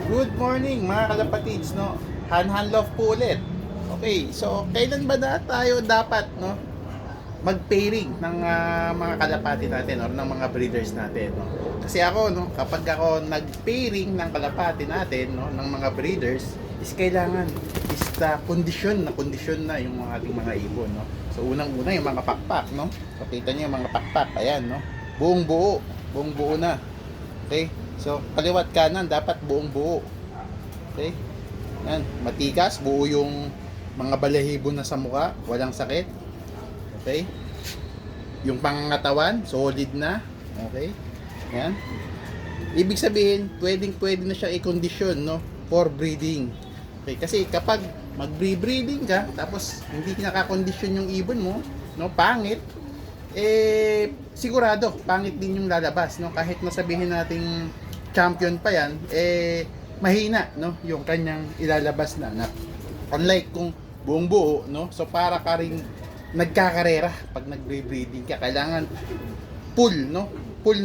Good morning mga kalapatids, no? Han love po ulit. Okay, so kailan ba na tayo dapat, no, mag-pairing ng mga kalapati natin or ng mga breeders natin, no? Kasi ako, no, kapag ako nag-pairing ng kalapati natin, no, ng mga breeders, is kailangan is kondisyon na yung ating mga ibon, no? So unang-una yung mga pakpak, no? So kita niyo yung mga pakpak, ayan, no? Buong buo na. Okay? So kaliwat kanan dapat buong buo. Okay? Yan, matikas, buo yung mga balahibo na sa mukha, walang sakit. Okay? Yung pangangatawan, solid na. Okay? Yan. Ibig sabihin, pwede na siya i-condition, no, for breeding. Okay, kasi kapag mag-breeding ka, tapos hindi nakakondisyon yung ibon mo, no, pangit, sigurado, pangit din yung lalabas, no, kahit nasabihin nating champion pa yan, mahina, no, yung kanyang ilalabas na unlike kung buong buo, no, so para ka rin nagkakarera pag nagbre-breeding ka, kailangan full, no, full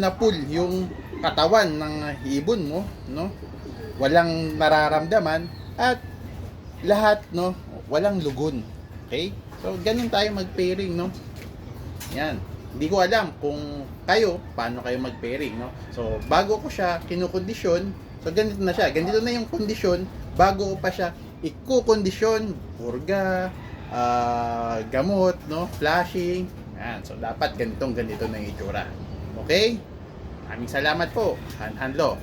yung katawan ng ibon mo, no, walang nararamdaman at lahat, no, walang lugon. Okay, so ganun tayo mag-pairing, no. Yan, hindi ko alam kung kayo paano kayo mag-pairing, no. So bago ko siya kinukondisyon, so ganito na siya, ganito na yung kondisyon bago ko pa siya ikukondisyon, purga, gamot, no, flashing. Yan, so dapat ganito na yung itsura. Okay, maraming salamat po. Han Love.